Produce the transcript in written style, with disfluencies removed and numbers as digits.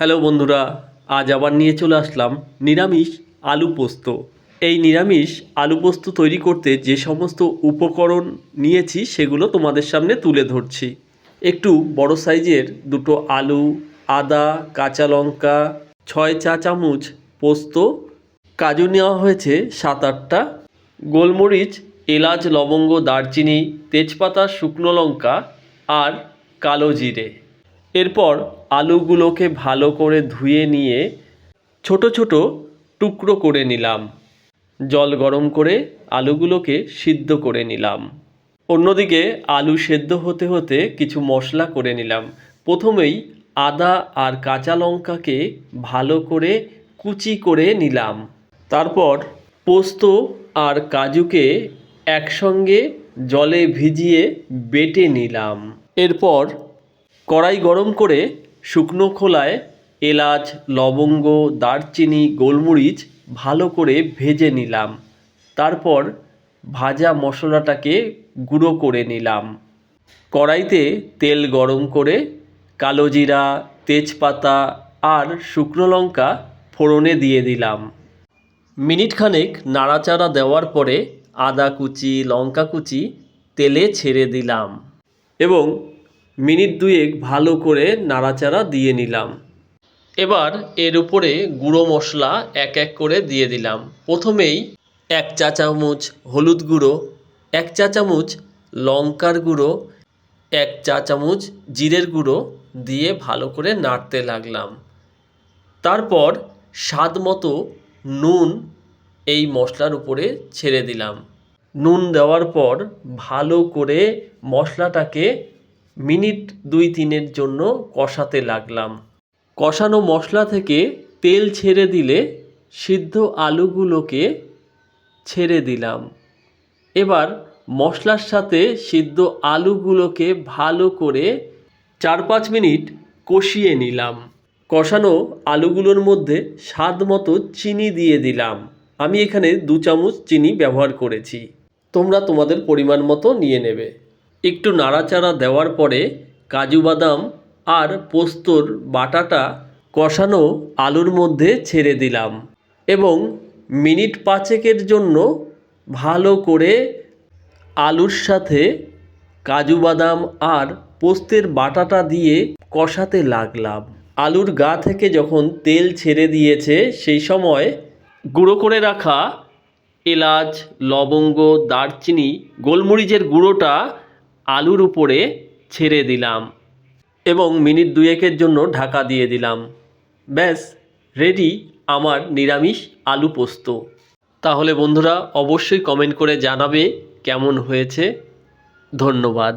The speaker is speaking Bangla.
হ্যালো বন্ধুরা, আজ আবার নিয়ে চলে আসলাম নিরামিষ আলু পোস্ত। এই নিরামিষ আলু পোস্ত তৈরি করতে যে সমস্ত উপকরণ নিয়েছি সেগুলো তোমাদের সামনে তুলে ধরছি। একটু বড় সাইজের দুটো আলু, আদা, কাঁচা লঙ্কা, 6 চা চামচ পোস্ত, কাজু নেওয়া হয়েছে 7-8টা, গোলমরিচ, এলাচ, লবঙ্গ, দারচিনি, তেজপাতা, শুকনো লঙ্কা আর কালো জিরে। এরপর আলুগুলোকে ভালো করে ধুয়ে নিয়ে ছোট ছোট টুকরো করে নিলাম। জল গরম করে আলুগুলোকে সিদ্ধ করে নিলাম। অন্যদিকে আলু সেদ্ধ হতে হতে কিছু মশলা করে নিলাম। প্রথমেই আদা আর কাঁচা লঙ্কাকে ভালো করে কুচি করে নিলাম। তারপর পোস্ত আর কাজুকে একসঙ্গে জলে ভিজিয়ে বেটে নিলাম। এরপর কড়াই গরম করে শুকনো খোলায় এলাচ, লবঙ্গ, দারচিনি, গোলমরিচ ভালো করে ভেজে নিলাম। তারপর ভাজা মশলাটাকে গুঁড়ো করে নিলাম। কড়াইতে তেল গরম করে কালো জিরা, তেজপাতা আর শুকনো লঙ্কা ফোড়নে দিয়ে দিলাম। মিনিট খানেক নাড়াচাড়া দেওয়ার পরে আদা কুচি, লঙ্কা কুচি তেলে ছেড়ে দিলাম এবং মিনিট দুয়েক ভালো করে নাড়াচাড়া দিয়ে নিলাম। এবার এর উপরে গুঁড়ো মশলা এক এক করে দিয়ে দিলাম। প্রথমেই 1 চা চামচ হলুদ গুঁড়ো, 1 চা চামচ লঙ্কার গুঁড়ো, 1 চা চামচ জিরের গুঁড়ো দিয়ে ভালো করে নাড়তে লাগলাম। তারপর স্বাদ মতো নুন এই মশলার উপরে ছেড়ে দিলাম। নুন দেওয়ার পর ভালো করে মশলাটাকে মিনিট 2-3-এর জন্য কষাতে লাগলাম। কষানো মশলা থেকে তেল ছেড়ে দিলে সিদ্ধ আলুগুলোকে ছেড়ে দিলাম। এবার মশলার সাথে সিদ্ধ আলুগুলোকে ভালো করে 4-5 মিনিট কষিয়ে নিলাম। কষানো আলুগুলোর মধ্যে স্বাদ মতো চিনি দিয়ে দিলাম। আমি এখানে 2 চামচ চিনি ব্যবহার করেছি, তোমরা তোমাদের পরিমাণ মতো নিয়ে নেবে। একটু নাড়াচাড়া দেওয়ার পরে কাজু বাদাম আর পোস্তর বাটাটা কষানো আলুর মধ্যে ছেড়ে দিলাম এবং মিনিট 5-এর জন্য ভালো করে আলুর সাথে কাজু বাদাম আর পোস্তের বাটাটা দিয়ে কষাতে লাগলাম। আলুর গা থেকে যখন তেল ছেড়ে দিয়েছে সেই সময় গুঁড়ো করে রাখা এলাচ, লবঙ্গ, দারচিনি, গোলমরিচের গুঁড়োটা আলুর উপরে ছেড়ে দিলাম এবং মিনিট 2-এর জন্য ঢাকা দিয়ে দিলাম। ব্যাস রেডি আমার নিরামিষ আলু পোস্ত। তাহলে বন্ধুরা অবশ্যই কমেন্ট করে জানাবে কেমন হয়েছে। ধন্যবাদ।